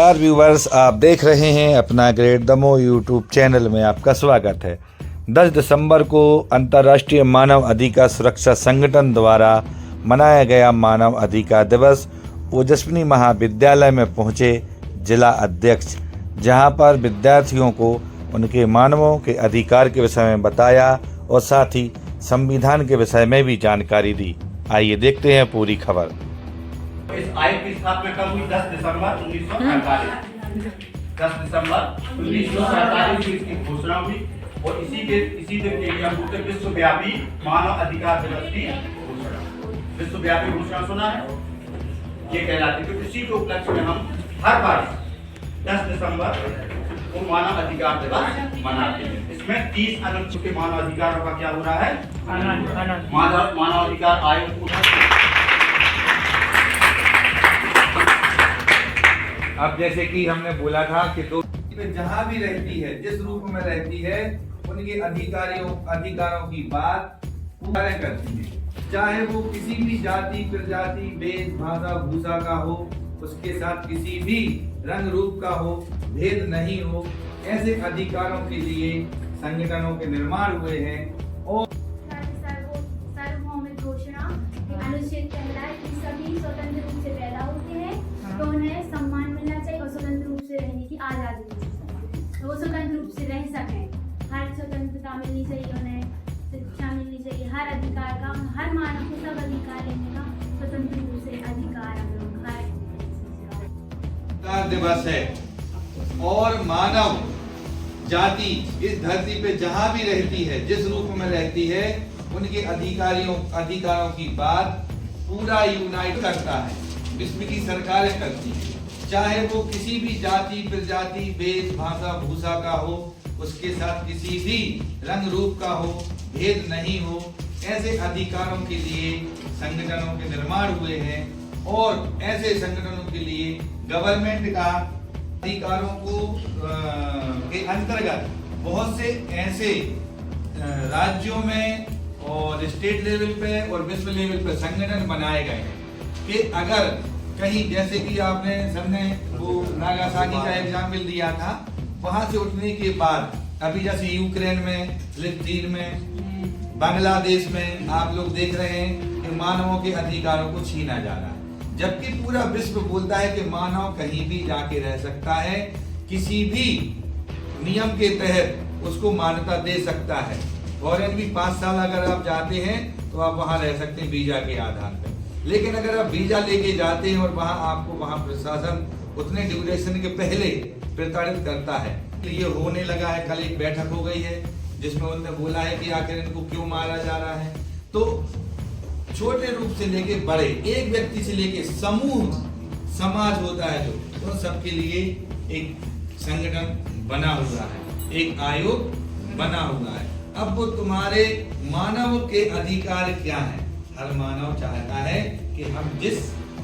नमस्कार व्यूवर्स, आप देख रहे हैं अपना ग्रेट दमोह यूट्यूब चैनल में आपका स्वागत है। 10 दिसंबर को अंतर्राष्ट्रीय मानव अधिकार सुरक्षा संगठन द्वारा मनाया गया मानव अधिकार दिवस ओजस्विनी महाविद्यालय में पहुंचे जिला अध्यक्ष, जहां पर विद्यार्थियों को उनके मानवों के अधिकार के विषय में बताया और साथ ही संविधान के विषय में भी जानकारी दी। आइए देखते हैं पूरी खबर। इस आयोग की स्थापना कब हुई? 10 दिसंबर 1947। 10 दिसंबर 1947 में इसकी घोषणा हुई और इसी दिन के लिए हम बोलते विश्वव्यापी मानव अधिकार दिवस की घोषणा। विश्वव्यापी घोषणा सुना है, ये कहलाती है। तो इसी के उपलक्ष्य में हम हर बार 10 दिसंबर को मानव अधिकार दिवस मनाते हैं। इसमें 30 अनुच्छेद मानव अधिकारों का क्या हो रहा है? मानव अधिकार आयोग। अब जैसे कि हमने बोला था कि तो जहाँ भी रहती है, जिस रूप में रहती है, उनके अधिकारों की बात पूरा करती है। चाहे वो किसी भी जाति, प्रजाति, वेश, भाषा, भूषा का हो, उसके साथ किसी भी रंग रूप का हो, भेद नहीं हो। ऐसे अधिकारों के लिए संगठनों के निर्माण हुए हैं और सार्वभौमिक घोषणा अनुच्छेद कहता है कि सभी स्वतंत्र रूप से पैदा होते हैं तो उन्हें सम्मान मिलना चाहिए और स्वतंत्र रूप से रहने की आजादी मिलनी चाहिए, तो वो स्वतंत्र रूप से रह सकें। हर स्वतंत्रता मिलनी चाहिए, उन्हें शिक्षा मिलनी चाहिए। हर अधिकार का, हर मानव को सब अधिकार लेने का स्वतंत्र रूप से अधिकार दिवस है। और मानव जाति इस धरती पे जहाँ भी रहती है, जिस रूप में रहती है, उनके अधिकारों की बात पूरा यूनाइट करता है। विश्व की सरकारें करती है, चाहे वो किसी भी जाति, प्रजाति, वेश, भाषा, भूषा का हो, उसके साथ किसी भी रंग रूप का हो, भेद नहीं हो। ऐसे अधिकारों के लिए संगठनों के निर्माण हुए हैं और ऐसे संगठनों के लिए गवर्नमेंट का अधिकारों को के अंतर्गत बहुत से ऐसे राज्यों में और स्टेट लेवल पे और विश्व लेवल पे संगठन बनाए गए हैं कि अगर कहीं, जैसे कि आपने सबने वो नागासाकी का एग्जाम्पल दिया था, वहां से उठने के बाद अभी जैसे यूक्रेन में, फिलिस्तीन में, बांग्लादेश में आप लोग देख रहे हैं कि मानवों के अधिकारों को छीना जा रहा है, जबकि पूरा विश्व बोलता है कि मानव कहीं भी जाके रह सकता है, किसी भी नियम के तहत उसको मान्यता दे सकता है। फॉरेन भी 5 साल अगर आप जाते हैं तो आप वहां रह सकते हैं वीजा के आधार पर। लेकिन अगर आप वीजा लेके जाते हैं और वहां प्रशासन उतने ड्यूरेशन के पहले प्रताड़ित करता है। तो ये होने लगा है, कल एक बैठक हो गई है जिसमें उन्होंने बोला है कि आखिर इनको क्यों मारा जा रहा है। तो छोटे रूप से लेके बड़े, एक व्यक्ति से लेके समूह समाज होता है जो, तो सबके लिए एक संगठन बना हुआ है, एक आयोग बना हुआ है। अब वो तुम्हारे मानव के अधिकार क्या है? हर मानव चाहता है कि हम जिस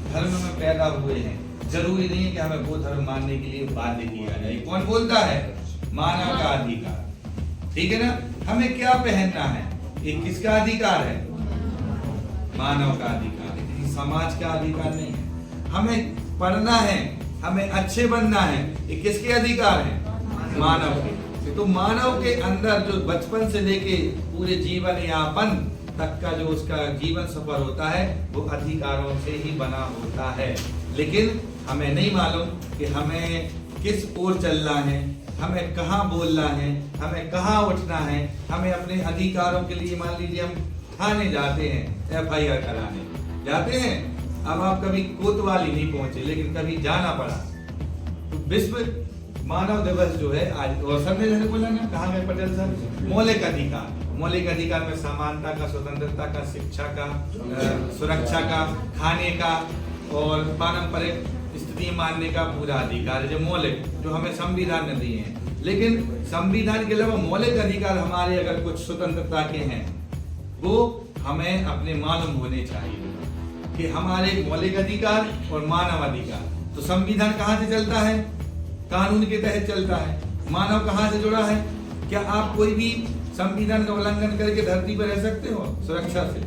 धर्म में पैदा हुए हैं, जरूरी नहीं है कि हमें वो धर्म मानने के लिए बाध्य किया जाए। कौन बोलता है? मानव का अधिकार, ठीक है ना। हमें क्या पहनना है, ये किसका अधिकार है? मानव का अधिकार है, किसी समाज का अधिकार नहीं है। हमें पढ़ना है, हमें अच्छे बनना है, ये किसके अधिकार है? मानव के। तो मानव के अंदर जो बचपन से लेके पूरे जीवन यापन तक का जो उसका जीवन सफर होता है, वो अधिकारों से ही बना होता है। लेकिन हमें नहीं मालूम कि हमें किस ओर चलना है, हमें कहाँ बोलना है, हमें कहाँ उठना है। हमें अपने अधिकारों के लिए, मान लीजिए हम थाने जाते हैं FIR कराने जाते हैं, अब आप कभी कोतवाली नहीं पहुंचे, लेकिन कभी जाना पड़ा। तो विश्व मानव दिवस जो है आज, और सबने जैसे बोला ना, कहाँ गए पटेल सर, मौलिक अधिकार। मौलिक अधिकार में समानता का, स्वतंत्रता का, शिक्षा का, सुरक्षा का, खाने का और पारंपरिक स्थिति मानने का पूरा अधिकार है, जो मौलिक, जो हमें संविधान ने दिए हैं। लेकिन संविधान के अलावा मौलिक अधिकार हमारे अगर कुछ स्वतंत्रता के हैं, वो हमें अपने मालूम होने चाहिए कि हमारे मौलिक अधिकार और मानव अधिकार। तो संविधान कहाँ से चलता है? कानून के तहत चलता है। मानव कहाँ से जुड़ा है? क्या आप कोई भी संविधान का उल्लंघन करके धरती पर रह सकते हो? सुरक्षा से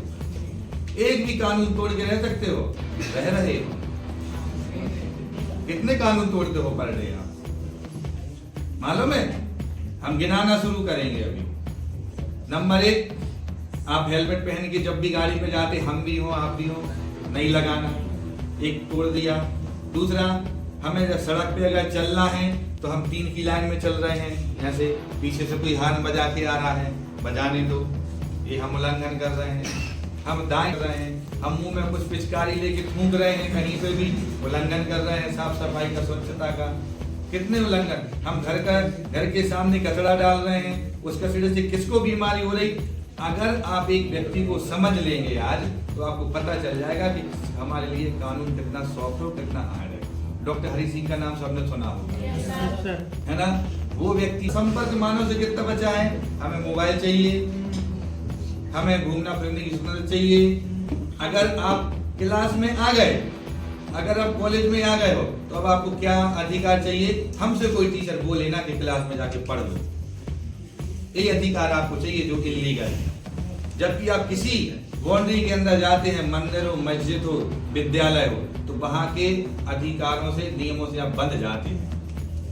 एक भी कानून तोड़ के रह सकते हो? रह रहे हो। कितने कानून तोड़ते हो पर डे आप, मालूम है? हम गिनाना शुरू करेंगे अभी। नंबर 1, आप हेलमेट पहन के जब भी गाड़ी पे जाते, हम भी हो आप भी हो, नहीं लगाना, एक तोड़ दिया। दूसरा, हमें जब सड़क पे अगर चलना है तो हम 3 की लाइन में चल रहे हैं, ऐसे पीछे से कोई हॉर्न बजा के आ रहा है, बजाने दो, ये हम उल्लंघन कर रहे हैं। हम दाएं कर रहे हैं, हम मुंह में कुछ पिचकारी लेके थूक रहे हैं, कहीं पे भी उल्लंघन कर रहे हैं साफ सफाई का, स्वच्छता का। कितने उल्लंघन। हम घर के सामने कचरा डाल रहे हैं, उसका सीधे से किसको बीमारी हो रही। अगर आप एक व्यक्ति को समझ लेंगे आज, तो आपको पता चल जाएगा कि हमारे लिए कानून कितना सॉफ्ट हो, कितना हार्ड है। डॉक्टर हरि सिंह का नाम सबने सुना होगा, है ना? वो व्यक्ति संपर्क मानव से कितना बचा है। हमें मोबाइल चाहिए, हमें घूमना फिरने की स्वतंत्रता चाहिए। अगर आप क्लास में आ गए, अगर आप कॉलेज में आ गए हो, तो अब आपको क्या अधिकार चाहिए? हमसे कोई टीचर बोले ना कि क्लास में जाके पढ़ लो, ये अधिकार आपको चाहिए जो इलीगल है। जबकि आप किसी बाउंड्री के अंदर जाते हैं, मंदिर हो, मस्जिद हो, विद्यालय हो, तो वहां के अधिकारों से, नियमों से आप बंध जाते हैं,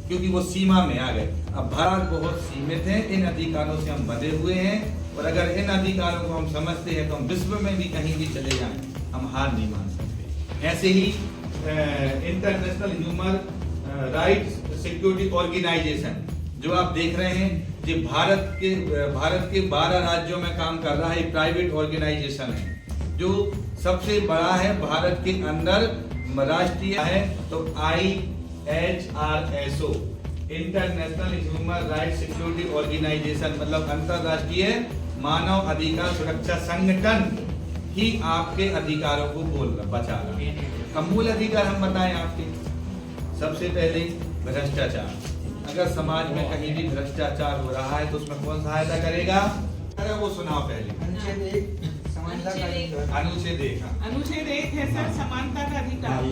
क्योंकि वो सीमा में आ गए। अब भारत बहुत सीमित है, इन अधिकारों से हम बंधे हुए हैं, और अगर इन अधिकारों को हम समझते हैं तो हम विश्व में भी कहीं भी चले जाएं, हम हार नहीं मान सकते। ऐसे ही international human rights security organisation जो आप देख रहे हैं, ये भारत के 12 राज्यों में काम कर रहा है, प्राइवेट ऑर्गेनाइजेशन है, जो सबसे बड़ा है भारत के अंदर, राष्ट्रीय है तो IHRSO, international human rights security organisation, मतलब अंतरराष्ट्रीय मानव अधिकार सुरक्षा संगठन ही आपके अधिकारों को बचा रहा है। अब मूल अधिकार हम बताएं आपके, सबसे पहले भ्रष्टाचार। अगर समाज में कहीं भी भ्रष्टाचार हो रहा है तो उसमें कौन सहायता करेगा? अरे वो सुनाओ पहले। अनुच्छेद 1 है सर, समानता का अधिकार।